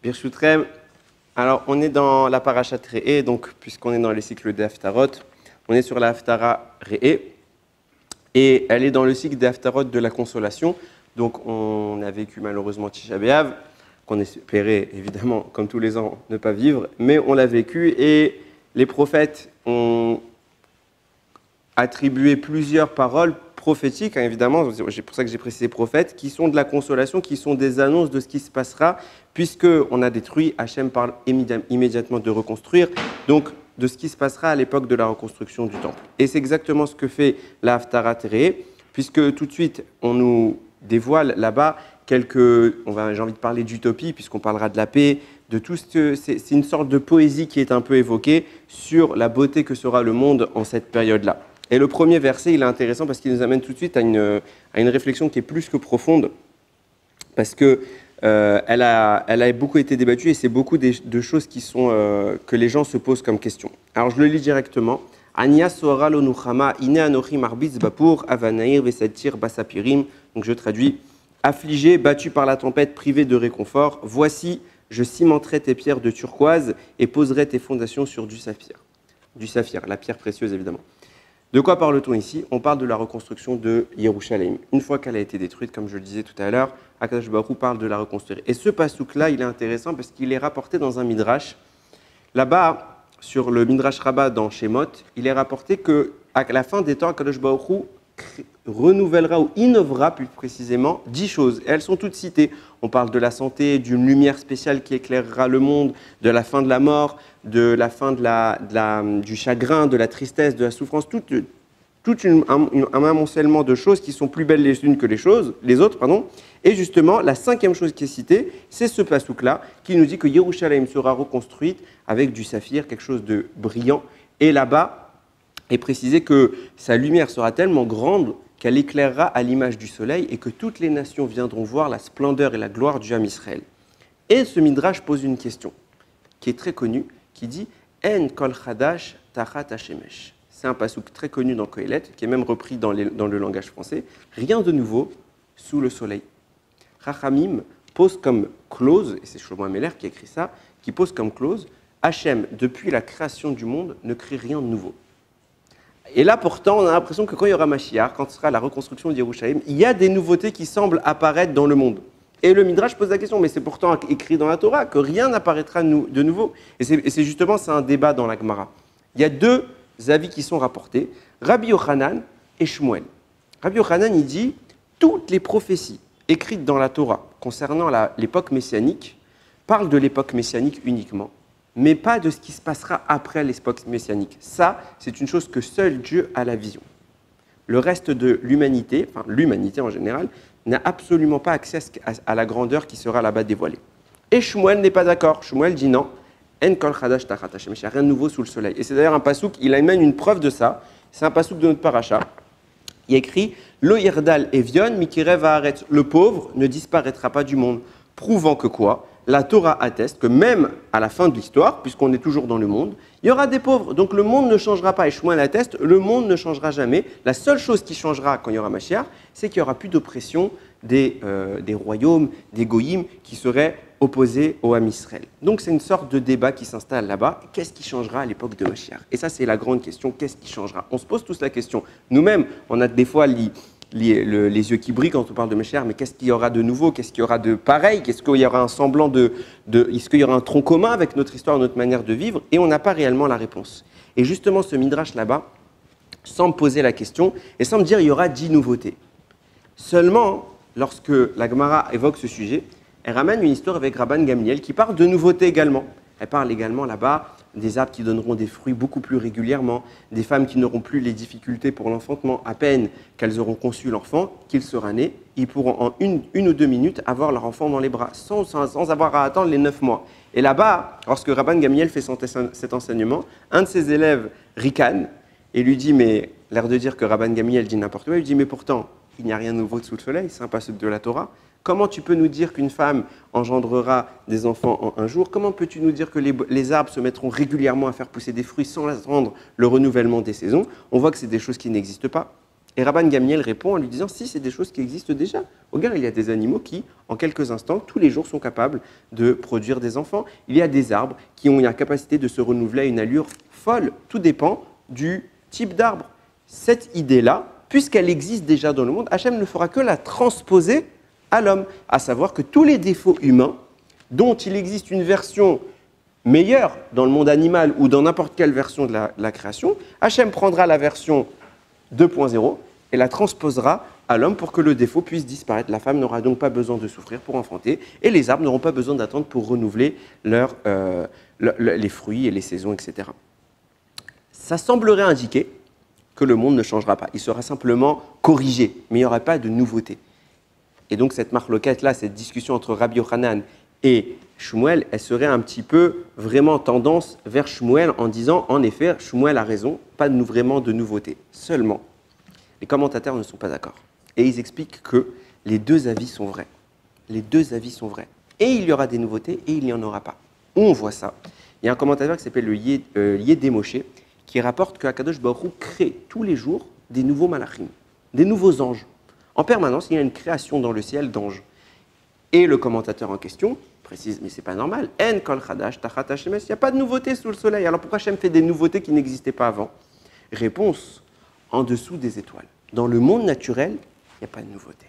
Birchutrem, alors on est dans la parashat Re'e, donc puisqu'on est dans les cycles des Haftarot, on est sur la Haftara Re'e, et elle est dans le cycle des Haftarot de la consolation. Donc on a vécu malheureusement Tisha B'Av, qu'on espérait évidemment, comme tous les ans, ne pas vivre, mais on l'a vécu et les prophètes ont attribué plusieurs paroles prophétiques, hein, évidemment, c'est pour ça que j'ai précisé prophètes, qui sont de la consolation, qui sont des annonces de ce qui se passera, puisqu'on a détruit, Hachem parle immédiatement de reconstruire, donc de ce qui se passera à l'époque de la reconstruction du temple. Et c'est exactement ce que fait la Haftara Re'e, puisque tout de suite, on nous dévoile là-bas quelques, j'ai envie de parler d'utopie, puisqu'on parlera de la paix, de tout ce, c'est une sorte de poésie qui est un peu évoquée sur la beauté que sera le monde en cette période-là. Et le premier verset, il est intéressant parce qu'il nous amène tout de suite à une réflexion qui est plus que profonde, parce que elle a beaucoup été débattue et c'est beaucoup de choses qui sont, que les gens se posent comme question. Alors je le lis directement. Ania soara lo nuchama ine anochi marbitz bapur avanair vesatir basapirim. Donc je traduis. Affligé, battu par la tempête, privé de réconfort, voici, je cimenterai tes pierres de turquoise et poserai tes fondations sur du saphir. Du saphir, la pierre précieuse évidemment. De quoi parle-t-on ici? On parle de la reconstruction de Yerushalayim. Une fois qu'elle a été détruite, comme je le disais tout à l'heure, Akadosh Baruch Hu parle de la reconstruire. Et ce pasouk-là, il est intéressant parce qu'il est rapporté dans un midrash. Là-bas, sur le midrash Rabbah dans Shemot, il est rapporté qu'à la fin des temps, Akadosh Baruch Hu renouvellera ou innovera plus précisément 10 choses. Et elles sont toutes citées. On parle de la santé, d'une lumière spéciale qui éclairera le monde, de la fin de la mort, de la fin du chagrin, de la tristesse, de la souffrance, tout un amoncellement de choses qui sont plus belles les unes que les autres. Et justement, la cinquième chose qui est citée, c'est ce pasouk-là qui nous dit que Yerushalayim sera reconstruite avec du saphir, quelque chose de brillant. Et là-bas, est précisé que sa lumière sera tellement grande qu'elle éclairera à l'image du soleil et que toutes les nations viendront voir la splendeur et la gloire du Ham Israël. Et ce midrash pose une question qui est très connue, qui dit « En kol chadash tachat hashemesh ». C'est un pasouk très connu dans Kohelet, qui est même repris dans le langage français. Rien de nouveau sous le soleil. Chachamim pose comme clause, et c'est Shlomo Ameler qui a écrit ça, qui pose comme clause « Hachem, depuis la création du monde, ne crée rien de nouveau ». Et là, pourtant, on a l'impression que quand il y aura Mashiach, quand ce sera la reconstruction d'Yerushalayim, il y a des nouveautés qui semblent apparaître dans le monde. Et le Midrash pose la question, mais c'est pourtant écrit dans la Torah que rien n'apparaîtra de nouveau. Et c'est justement un débat dans la Gemara. Il y a deux avis qui sont rapportés, Rabbi Yochanan et Shmuel. Rabbi Yochanan, il dit, toutes les prophéties écrites dans la Torah concernant l'époque messianique parlent de l'époque messianique uniquement, mais pas de ce qui se passera après l'époque messianique. Ça, c'est une chose que seul Dieu a la vision. Le reste de l'humanité, enfin l'humanité en général, n'a absolument pas accès à la grandeur qui sera là-bas dévoilée. Et Shmuel n'est pas d'accord. Shmuel dit non. En kol chadash tachat hashemesh. Il n'y a rien de nouveau sous le soleil. Et c'est d'ailleurs un pasouk, il a même une preuve de ça. C'est un pasouk de notre paracha. Il écrit Lo yerdal evion mikirev haaretz. Le pauvre ne disparaîtra pas du monde. Prouvant que quoi? La Torah atteste que même à la fin de l'histoire, puisqu'on est toujours dans le monde, il y aura des pauvres. Donc le monde ne changera pas. Et Shmuel atteste, le monde ne changera jamais. La seule chose qui changera quand il y aura Mashiach, c'est qu'il n'y aura plus d'oppression des royaumes, des goyim qui seraient opposés au Ham Israël. Donc c'est une sorte de débat qui s'installe là-bas. Qu'est-ce qui changera à l'époque de Mashiach? Et ça, c'est la grande question. Qu'est-ce qui changera? On se pose tous la question. Nous-mêmes, on a des fois les yeux qui brillent quand on parle de Mashiach, mais qu'est-ce qu'il y aura de nouveau? Qu'est-ce qu'il y aura de pareil? Qu'est-ce qu'il y aura un semblant est-ce qu'il y aura un tronc commun avec notre histoire, notre manière de vivre? Et on n'a pas réellement la réponse. Et justement, ce midrash là-bas semble poser la question et semble dire qu'il y aura 10 nouveautés. Seulement, lorsque la Gemara évoque ce sujet, elle ramène une histoire avec Rabban Gamliel qui parle de nouveautés également. Elle parle également là-bas des arbres qui donneront des fruits beaucoup plus régulièrement, des femmes qui n'auront plus les difficultés pour l'enfantement, à peine qu'elles auront conçu l'enfant, qu'il sera né, ils pourront en une ou deux minutes avoir leur enfant dans les bras, sans avoir à attendre les 9 mois. Et là-bas, lorsque Rabban Gamliel fait cet enseignement, un de ses élèves ricane et lui dit, mais l'air de dire que Rabban Gamliel dit n'importe quoi, il lui dit, mais pourtant, il n'y a rien de nouveau sous le soleil, c'est un passage de la Torah. Comment tu peux nous dire qu'une femme engendrera des enfants en un jour? Comment peux-tu nous dire que les arbres se mettront régulièrement à faire pousser des fruits sans attendre le renouvellement des saisons? On voit que c'est des choses qui n'existent pas. Et Rabban Gamliel répond en lui disant, si, c'est des choses qui existent déjà. Regarde, il y a des animaux qui, en quelques instants, tous les jours, sont capables de produire des enfants. Il y a des arbres qui ont la capacité de se renouveler à une allure folle. Tout dépend du type d'arbre. Cette idée-là, puisqu'elle existe déjà dans le monde, Hachem ne fera que la transposer à l'homme, à savoir que tous les défauts humains, dont il existe une version meilleure dans le monde animal ou dans n'importe quelle version de la création, Hachem prendra la version 2.0 et la transposera à l'homme pour que le défaut puisse disparaître. La femme n'aura donc pas besoin de souffrir pour enfanter et les arbres n'auront pas besoin d'attendre pour renouveler les fruits et les saisons, etc. Ça semblerait indiquer que le monde ne changera pas. Il sera simplement corrigé, mais il n'y aura pas de nouveauté. Et donc cette marloquette-là, cette discussion entre Rabbi Yochanan et Shmuel, elle serait un petit peu vraiment tendance vers Shmuel en disant, en effet, Shmuel a raison, pas vraiment de nouveauté. Seulement, les commentateurs ne sont pas d'accord. Et ils expliquent que les deux avis sont vrais. Les deux avis sont vrais. Et il y aura des nouveautés et il n'y en aura pas. Où on voit ça? Il y a un commentateur qui s'appelle le Yédé Moshe qui rapporte que Akadosh Baruch Hu crée tous les jours des nouveaux malachim, des nouveaux anges. En permanence, il y a une création dans le ciel d'anges. Et le commentateur en question précise, mais c'est pas normal. En kol chadash tachat Hashem, il n'y a pas de nouveauté sous le soleil. Alors pourquoi Hashem fait des nouveautés qui n'existaient pas avant? Réponse, en dessous des étoiles. Dans le monde naturel, il n'y a pas de nouveauté.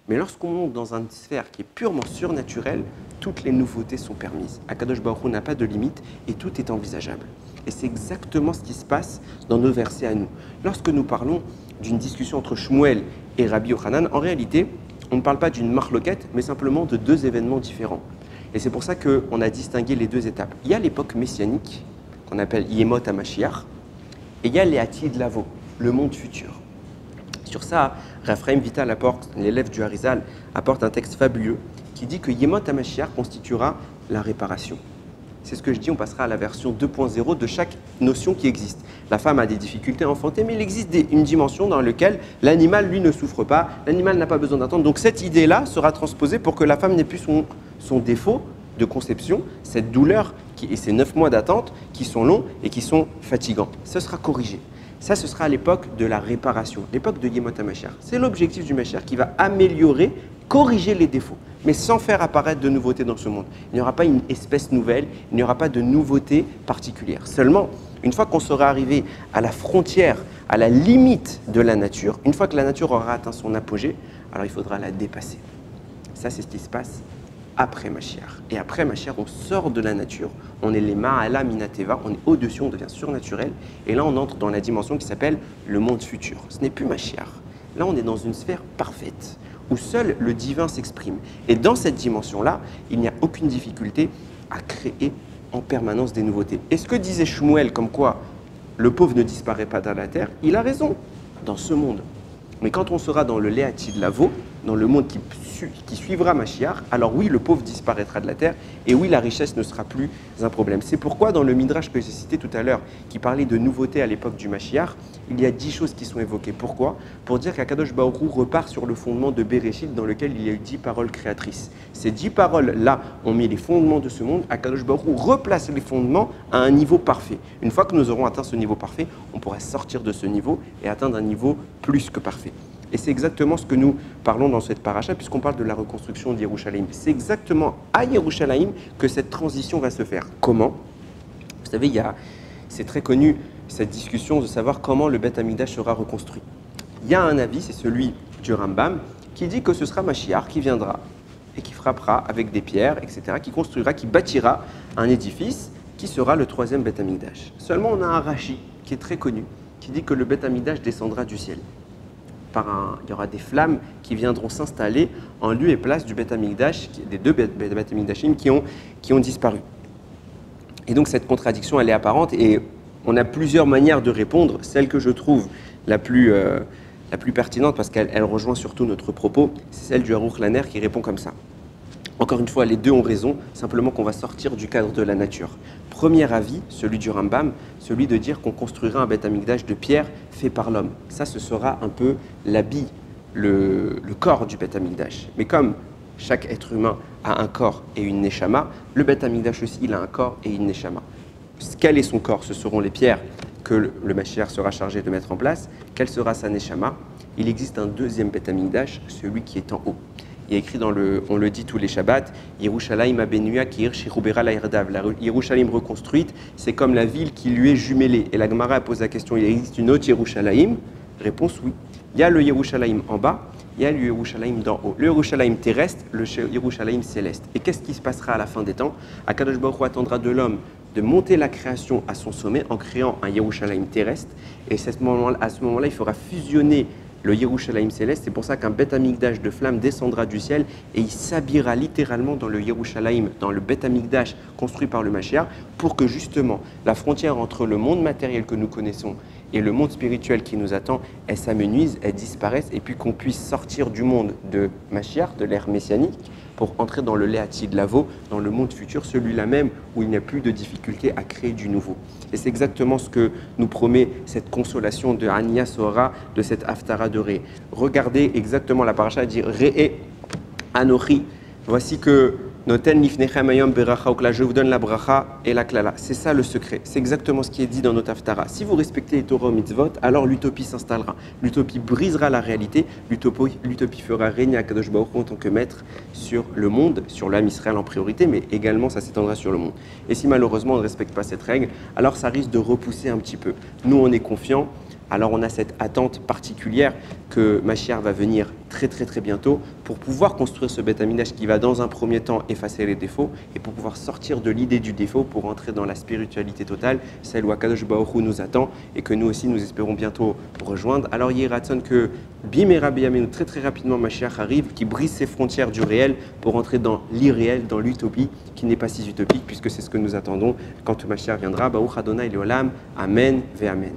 Mais lorsqu'on monte dans une sphère qui est purement surnaturelle, toutes les nouveautés sont permises. Akadosh Baruch Hu n'a pas de limite et tout est envisageable. Et c'est exactement ce qui se passe dans nos versets à nous. Lorsque nous parlons d'une discussion entre Shmuel et Rabbi Yochanan, en réalité, on ne parle pas d'une marloquette, mais simplement de deux événements différents. Et c'est pour ça qu'on a distingué les deux étapes. Il y a l'époque messianique, qu'on appelle Yemot HaMashiach, et il y a les Atid Lavo, le monde futur. Sur ça, Raphaël Vital apporte, l'élève du Harizal, apporte un texte fabuleux qui dit que Yemot HaMashiach constituera la réparation. C'est ce que je dis, on passera à la version 2.0 de chaque notion qui existe. La femme a des difficultés à enfanter, mais il existe une dimension dans laquelle l'animal, lui, ne souffre pas, l'animal n'a pas besoin d'attendre. Donc cette idée-là sera transposée pour que la femme n'ait plus son défaut de conception, cette douleur et ces 9 mois d'attente qui sont longs et qui sont fatigants. Ce sera corrigé. Ça, ce sera à l'époque de la réparation, l'époque de Yemot HaMashiach. C'est l'objectif du Mashiach qui va améliorer, corriger les défauts, mais sans faire apparaître de nouveautés dans ce monde. Il n'y aura pas une espèce nouvelle, il n'y aura pas de nouveauté particulière. Seulement, une fois qu'on sera arrivé à la frontière, à la limite de la nature, une fois que la nature aura atteint son apogée, alors il faudra la dépasser. Ça, c'est ce qui se passe après Mashiach. Et après Mashiach, on sort de la nature, on est les Ma'ala Minateva, on est au-dessus, on devient surnaturel, et là on entre dans la dimension qui s'appelle le monde futur. Ce n'est plus Mashiach. Là on est dans une sphère parfaite, où seul le divin s'exprime. Et dans cette dimension-là, il n'y a aucune difficulté à créer en permanence des nouveautés. Et ce que disait Shmuel, comme quoi le pauvre ne disparaît pas dans la terre, il a raison, dans ce monde. Mais quand on sera dans le Léati de Lavo, dans le monde qui suivra Mashiach, alors oui, le pauvre disparaîtra de la terre, et oui, la richesse ne sera plus un problème. C'est pourquoi dans le Midrash que j'ai cité tout à l'heure, qui parlait de nouveautés à l'époque du Mashiach, il y a 10 choses qui sont évoquées. Pourquoi? Pour dire qu'Akadosh Baruch Hu repart sur le fondement de Bereshit, dans lequel il y a eu 10 paroles créatrices. Ces 10 paroles-là ont mis les fondements de ce monde. Akadosh Baruch Hu replace les fondements à un niveau parfait. Une fois que nous aurons atteint ce niveau parfait, on pourra sortir de ce niveau et atteindre un niveau plus que parfait. Et c'est exactement ce que nous parlons dans cette paracha, puisqu'on parle de la reconstruction d'Yerushalayim. C'est exactement à Yerushalayim que cette transition va se faire. Comment? Vous savez, c'est très connu, cette discussion de savoir comment le Beth Amikdash sera reconstruit. Il y a un avis, c'est celui du Rambam, qui dit que ce sera Mashiach qui viendra et qui frappera avec des pierres, etc., qui construira, qui bâtira un édifice qui sera le 3e Beth Amikdash. Seulement, on a un Rashi qui est très connu, qui dit que le Beth Amikdash descendra du ciel. Il y aura des flammes qui viendront s'installer en lieu et place du Beth Amikdash, des deux Beth Amikdashim qui ont disparu. Et donc cette contradiction, elle est apparente et on a plusieurs manières de répondre. Celle que je trouve la plus pertinente, parce qu'elle rejoint surtout notre propos, c'est celle du Aruch Laner qui répond comme ça. Encore une fois, les deux ont raison, simplement qu'on va sortir du cadre de la nature. Premier avis, celui du Rambam, celui de dire qu'on construira un Beth Amikdash de pierre fait par l'homme. Ça, ce sera un peu l'habit, le corps du Beth Amikdash. Mais comme chaque être humain a un corps et une neshama, le Beth Amikdash aussi, il a un corps et une neshama. Quel est son corps? Ce seront les pierres que le Mashiach sera chargé de mettre en place. Quelle sera sa Neshama? Il existe un deuxième Beth Amikdash, celui qui est en haut. Il y a écrit on le dit tous les Shabbats, Yerushalayim abenuya kiir shirubera lairdav. La Yerushalayim reconstruite, c'est comme la ville qui lui est jumelée. Et la Gemara pose la question, il existe une autre Yerushalayim? Réponse oui. Il y a le Yerushalayim en bas, il y a le Yerushalayim d'en haut. Le Yerushalayim terrestre, le Yerushalayim céleste. Et qu'est-ce qui se passera à la fin des temps? Akadosh Baruch Hu attendra de l'homme de monter la création à son sommet en créant un Yerushalayim terrestre. Et à ce moment-là, il fera fusionner le Yerushalayim céleste. C'est pour ça qu'un Beth Amikdash de flamme descendra du ciel et il s'habillera littéralement dans le Yerushalayim, dans le Beth Amikdash construit par le Mashiach, pour que justement la frontière entre le monde matériel que nous connaissons et le monde spirituel qui nous attend, elle s'amenuise, elle disparaisse, et puis qu'on puisse sortir du monde de Mashiach, de l'ère messianique, pour entrer dans le Léati de Lavo, dans le monde futur, celui-là même où il n'y a plus de difficulté à créer du nouveau. Et c'est exactement ce que nous promet cette consolation de Ania Sora, de cette Haftara de Ré. Regardez exactement la paracha, dit Ré Anochi. Voici que Noten lifnechem ayom beracha ukla, je vous donne la bracha et la klala. C'est ça le secret. C'est exactement ce qui est dit dans notre Haftara. Si vous respectez les Torah mitzvot, alors l'utopie s'installera. L'utopie brisera la réalité. L'utopie fera régner Akadosh Baruch Hu en tant que maître sur le monde, sur l'âme Israël en priorité, mais également ça s'étendra sur le monde. Et si malheureusement on ne respecte pas cette règle, alors ça risque de repousser un petit peu. Nous, on est confiants. Alors on a cette attente particulière que Mashiach va venir très bientôt pour pouvoir construire ce Beth Amikdash qui va dans un premier temps effacer les défauts et pour pouvoir sortir de l'idée du défaut pour entrer dans la spiritualité totale, celle où Akadosh Baruch Hu nous attend et que nous aussi nous espérons bientôt rejoindre. Alors il y a Ratson que Bim et Rabbi Yamenu, très rapidement Mashiach arrive, qui brise ses frontières du réel pour entrer dans l'irréel, dans l'utopie qui n'est pas si utopique puisque c'est ce que nous attendons quand Mashiach viendra. Baruch Adonai Leolam, Amen ve Amen.